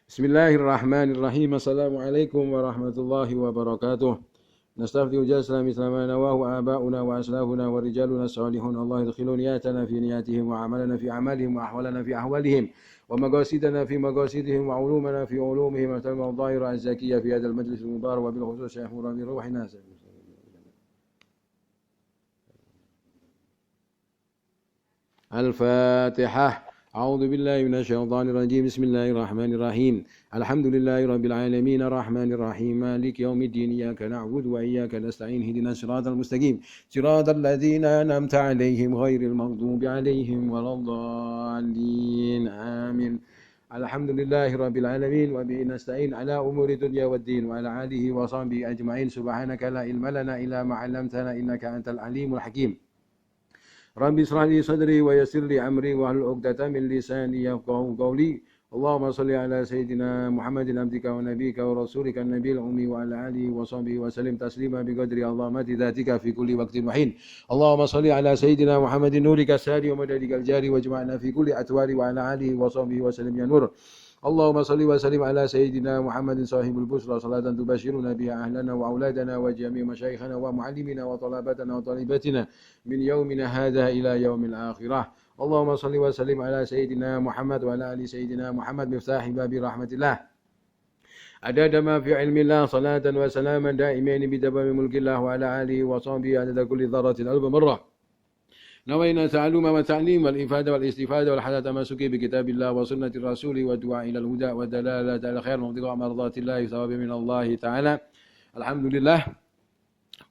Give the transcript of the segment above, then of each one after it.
Bismillahirrahmanirrahim. Assalamualaikum warahmatullahi wabarakatuh. Nastaftihu jaslam islamana wa huwa aba'una wa aslafuna wa rijaluna salihun. Allah yadkhilu niyatana fi niyatihim wa amalana fi amalihim wa ahwalana fi ahwalihim wa magasidana fi magasidihim wa ulumana fi ulumihim wa talma dhahira az-zakiyya fi hadzal majlis al-mubarak wa bil khusus Syekh Murami ruhina. Al-Fatihah. أعوذ بالله من الشيطان الرجيم بسم الله الرحمن الرحيم الحمد لله رب العالمين الرحمن الرحيم مالك يوم الدين إياك نعبد وإياك نستعين اهدنا الصراط المستقيم صراط الذين أنعمت عليهم غير المغضوب عليهم ولا الضالين آمين الحمد لله رب العالمين وبه نستعين على أمور الدنيا والدين وعلى آله وصحبه أجمعين سبحانك لا علم لنا إلا ما علمتنا إنك أنت العليم الحكيم Rabbi israh li sadri wa yassir li amri wa hlul 'uqdatam min lisani yafqahu qawli. Allahumma shalli ala sayyidina Muhammadin abdika wa nabiyyika wa rasulika an-nabiyil ummi wa ala alihi wa sahbihi wa sallim taslima bi qadri Allahumati dzatika fi kulli waqtin wa hin. Allahumma shalli ala sayyidina Muhammadin nurika sari wa madadikal jari wa jama'na fi kulli atwari wa ala alihi wa sahbihi wa sallim ya nur. Allahumma salli wa sallim ala sayyidina Muhammadin sahibul busra salatan tubashiruna biha ahlana wa auladana wa jami' masyayikhana wa muallimina wa talabatana wa talibatina min yaumina hadha ila yaumil akhirah. Allahumma salli wa sallim ala sayyidina Muhammad wa ala ali sayyidina Muhammad miftahi babi rahmatillah. Adada ma fi ilmillah salatan wa salaman daimain bi dabami mulkillah wa ala alihi wa sahbihi adada kulli dharratin alf marrah. نوينا تعلم وتعليم والإفادة والاستفادة والحياة تمسك بكتاب الله وسنة الرسول والدعاء إلى الهدى والدلالة على الخير وابتغاء مرضات الله ثواب من الله تعالى. Alhamdulillah,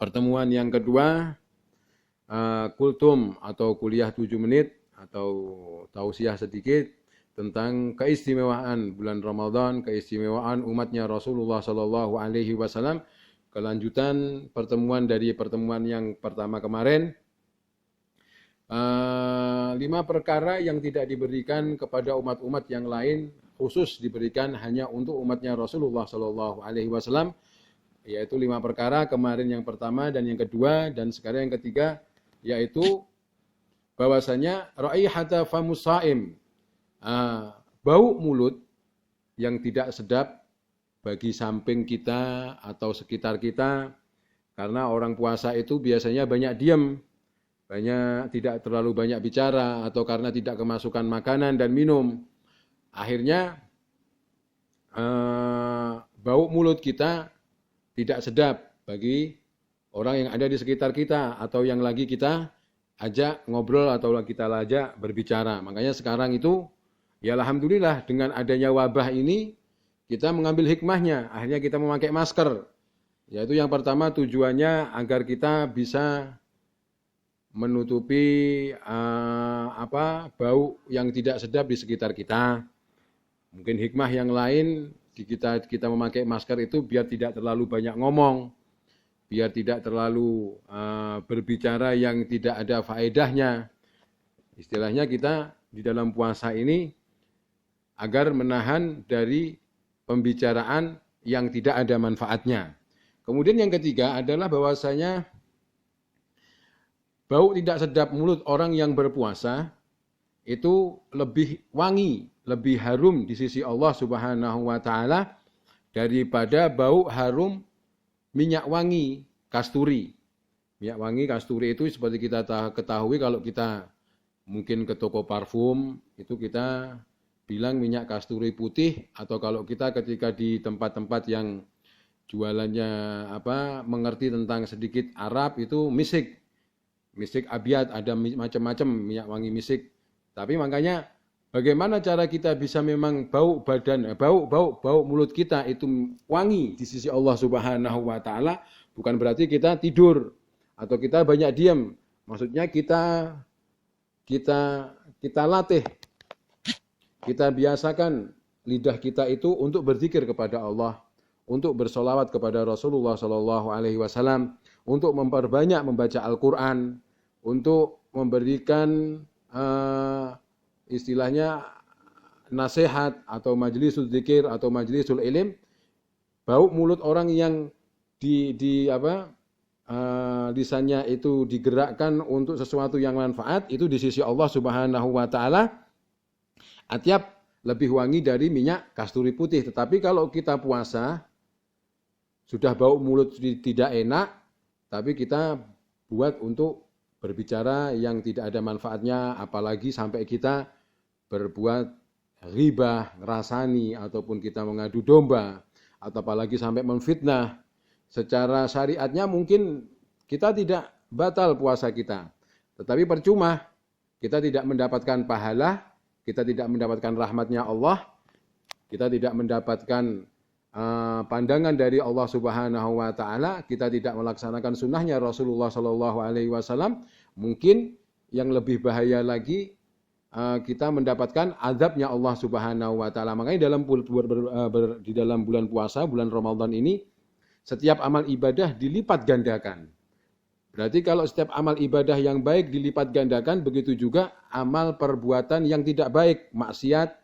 pertemuan yang kedua kultum atau kuliah 7 menit atau tausiah sedikit tentang keistimewaan bulan Ramadan, keistimewaan umatnya Rasulullah sallallahu alaihi wasallam. Kelanjutan pertemuan dari pertemuan yang pertama kemarin. 5 perkara yang tidak diberikan kepada umat-umat yang lain, khusus diberikan hanya untuk umatnya Rasulullah Sallallahu Alaihi Wasallam, yaitu 5 perkara. Kemarin yang pertama dan yang kedua, dan sekarang yang ketiga, yaitu bahwasanya raihata famus shaim, bau mulut yang tidak sedap bagi samping kita atau sekitar kita, karena orang puasa itu biasanya banyak diam, tidak terlalu banyak bicara, atau karena tidak kemasukan makanan dan minum. Akhirnya bau mulut kita tidak sedap bagi orang yang ada di sekitar kita atau yang lagi kita ajak ngobrol atau kita ajak berbicara. Makanya sekarang itu ya alhamdulillah dengan adanya wabah ini kita mengambil hikmahnya. Akhirnya kita memakai masker. Yaitu yang pertama tujuannya agar kita bisa menutupi bau yang tidak sedap di sekitar kita. Mungkin hikmah yang lain di kita memakai masker itu biar tidak terlalu banyak ngomong, biar tidak terlalu berbicara yang tidak ada faedahnya. Istilahnya kita di dalam puasa ini agar menahan dari pembicaraan yang tidak ada manfaatnya. Kemudian yang ketiga adalah bahwasanya bau tidak sedap mulut orang yang berpuasa itu lebih wangi, lebih harum di sisi Allah Subhanahu wa taala daripada bau harum minyak wangi kasturi. Minyak wangi kasturi itu seperti kita ketahui, kalau kita mungkin ke toko parfum itu kita bilang minyak kasturi putih, atau kalau kita ketika di tempat-tempat yang jualannya mengerti tentang sedikit Arab itu misik abiyat, ada macam-macam minyak wangi misik. Tapi makanya bagaimana cara kita bisa memang bau mulut kita itu wangi di sisi Allah Subhanahu wa taala, bukan berarti kita tidur atau kita banyak diam. Maksudnya kita latih, kita biasakan lidah kita itu untuk berzikir kepada Allah, untuk bersolawat kepada Rasulullah sallallahu alaihi wasallam, untuk memperbanyak membaca Al-Qur'an, untuk memberikan istilahnya nasihat atau majlisul zikir atau majlisul ilim. Bau mulut orang yang lisannya itu digerakkan untuk sesuatu yang manfaat, itu di sisi Allah Subhanahu wa taala atyab lebih wangi dari minyak kasturi putih. Tetapi kalau kita puasa, sudah bau mulut tidak enak, tapi kita buat untuk berbicara yang tidak ada manfaatnya, apalagi sampai kita berbuat ghibah, ngerasani, ataupun kita mengadu domba, atau apalagi sampai memfitnah. Secara syariatnya mungkin kita tidak batal puasa kita, tetapi percuma, kita tidak mendapatkan pahala, kita tidak mendapatkan rahmatnya Allah, kita tidak mendapatkan pandangan dari Allah Subhanahu wa taala, kita tidak melaksanakan sunnahnya Rasulullah Shallallahu alaihi wasallam. Mungkin yang lebih bahaya lagi, kita mendapatkan azabnya Allah Subhanahu wa taala. Makanya di dalam bulan puasa, bulan Ramadan ini, setiap amal ibadah dilipat gandakan. Berarti kalau setiap amal ibadah yang baik dilipat gandakan, begitu juga amal perbuatan yang tidak baik, maksiat,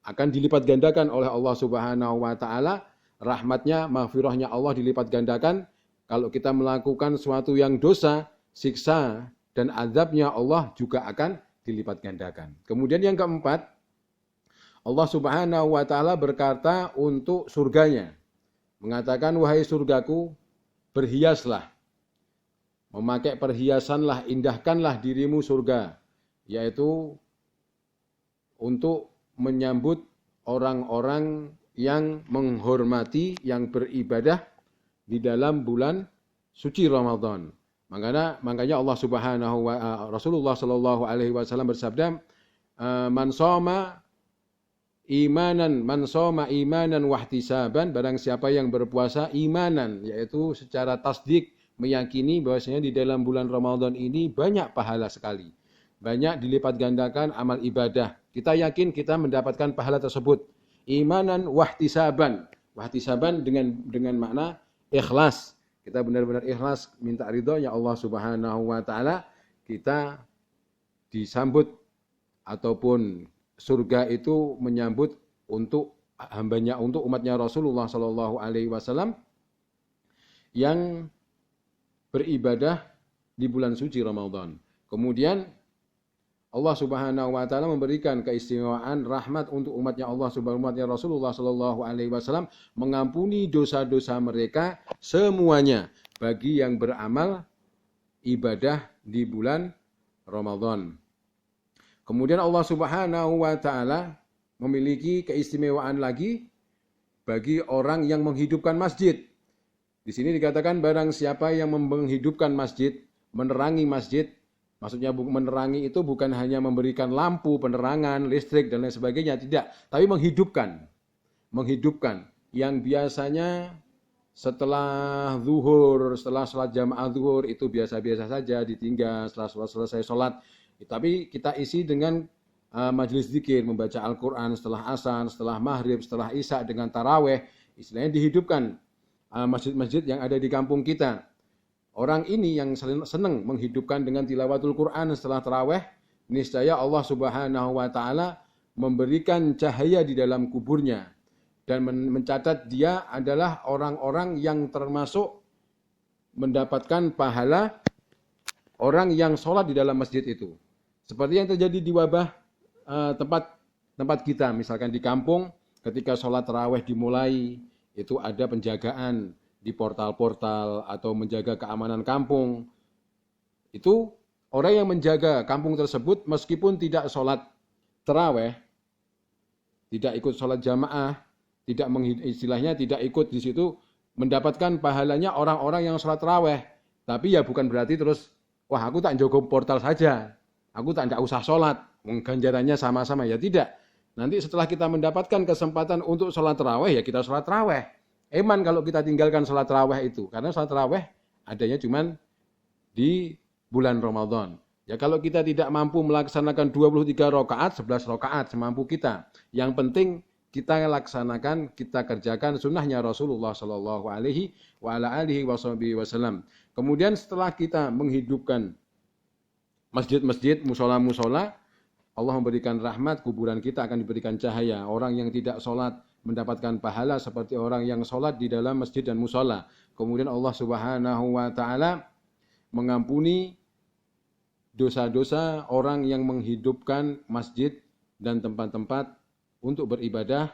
akan dilipat gandakan oleh Allah Subhanahu wa taala. Rahmatnya, maghfirahnya Allah dilipat gandakan. Kalau kita melakukan suatu yang dosa, siksa dan azabnya Allah juga akan dilipat gandakan. Kemudian yang keempat, Allah Subhanahu wa taala berkata untuk surganya, mengatakan, wahai surgaku, berhiaslah, memakai perhiasanlah, indahkanlah dirimu surga, yaitu untuk menyambut orang-orang yang menghormati, yang beribadah di dalam bulan suci Ramadan. Makanya Allah Subhanahu wa Rasulullah Shallallahu alaihi wasallam bersabda, man shoma imanan wahtisaban, barang siapa yang berpuasa imanan, yaitu secara tasdik, meyakini bahwasanya di dalam bulan Ramadan ini banyak pahala sekali, banyak dilipat gandakan amal ibadah. Kita yakin kita mendapatkan pahala tersebut. Imanan wahtisaban. Wahtisaban dengan makna ikhlas. Kita benar-benar ikhlas minta ridhonya Allah Subhanahu wa taala, kita disambut ataupun surga itu menyambut untuk hambanya, untuk umatnya Rasulullah Shallallahu alaihi wasallam yang beribadah di bulan suci Ramadan. Kemudian Allah Subhanahu wa taala memberikan keistimewaan rahmat untuk umatnya Allah Subhanahu umatnya Rasulullah Shallallahu alaihi wasallam, mengampuni dosa-dosa mereka semuanya bagi yang beramal ibadah di bulan Ramadan. Kemudian Allah Subhanahu wa taala memiliki keistimewaan lagi bagi orang yang menghidupkan masjid. Di sini dikatakan barang siapa yang menghidupkan masjid, menerangi masjid. Maksudnya menerangi itu bukan hanya memberikan lampu, penerangan, listrik dan lain sebagainya, tidak. Tapi menghidupkan. Menghidupkan. Yang biasanya setelah zuhur, setelah sholat jamaah zuhur itu biasa-biasa saja ditinggal setelah selesai sholat. Tapi kita isi dengan majelis zikir, membaca Al-Quran setelah azan, setelah maghrib, setelah isya dengan taraweh. Istilahnya dihidupkan masjid-masjid yang ada di kampung kita. Orang ini yang senang menghidupkan dengan tilawatul Quran setelah taraweh, niscaya Allah Subhanahu wa taala memberikan cahaya di dalam kuburnya dan mencatat dia adalah orang-orang yang termasuk mendapatkan pahala orang yang sholat di dalam masjid itu. Seperti yang terjadi di wabah tempat kita, misalkan di kampung, ketika sholat taraweh dimulai, itu ada penjagaan di portal-portal atau menjaga keamanan kampung. Itu orang yang menjaga kampung tersebut meskipun tidak sholat taraweh, tidak ikut sholat jamaah, istilahnya tidak ikut di situ, mendapatkan pahalanya orang-orang yang sholat taraweh. Tapi ya bukan berarti terus, wah aku tak jaga portal saja, aku tak usah sholat, ganjarannya sama-sama, ya tidak. Nanti setelah kita mendapatkan kesempatan untuk sholat taraweh, ya kita sholat taraweh. Eman kalau kita tinggalkan sholat taraweh itu, karena sholat taraweh adanya cuman di bulan Ramadan. Ya kalau kita tidak mampu melaksanakan 23 rakaat, 11 rakaat semampu kita. Yang penting kita laksanakan, kita kerjakan sunnahnya Rasulullah Shallallahu alaihi wasallam. Kemudian setelah kita menghidupkan masjid-masjid, musola-musola, Allah memberikan rahmat, kuburan kita akan diberikan cahaya. Orang yang tidak sholat mendapatkan pahala seperti orang yang sholat di dalam masjid dan musola. Kemudian Allah Subhanahu wa taala mengampuni dosa-dosa orang yang menghidupkan masjid dan tempat-tempat untuk beribadah,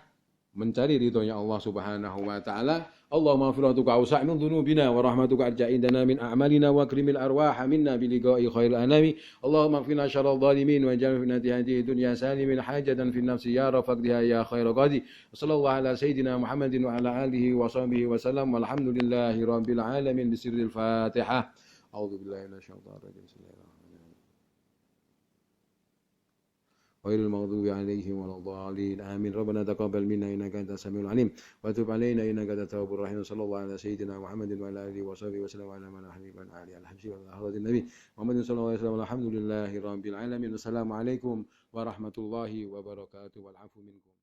mencari ridhonya Allah Subhanahu wa taala. Allahumma firatuka awsa' min dhunubina wa rahmatuka arja' indana min a'malina wa akrimil arwaha minna bi liqa'i khairil anami. Allahumma qina syarral zalimin wa ja'al fitnati hadhihi dunya salimin hajatan fi nafsi ya rafaqdiha ya khairal qadi. Sallallahu ala sayyidina Muhammadin wa ala alihi wa sahbihi wa sallam walhamdulillahi rabbil alamin bisirril Fatihah. A'udzu billahi minasyaitonir rajim. Bismillahirrahmanirrahim. غير المغضوب عليهم ولا الضالين آمين ربنا تقبل منا إنك أنت السميع العليم وتب علينا إنك أنت التواب الرحيم صلى الله على سيدنا محمد وعلى آله وصحبه وسلم وعلى من حبيب علي الحبشي وعلى حضرة النبي محمد صلى الله عليه وسلم الحمد لله رب العالمين والسلام عليكم ورحمة الله وبركاته والعفو منكم.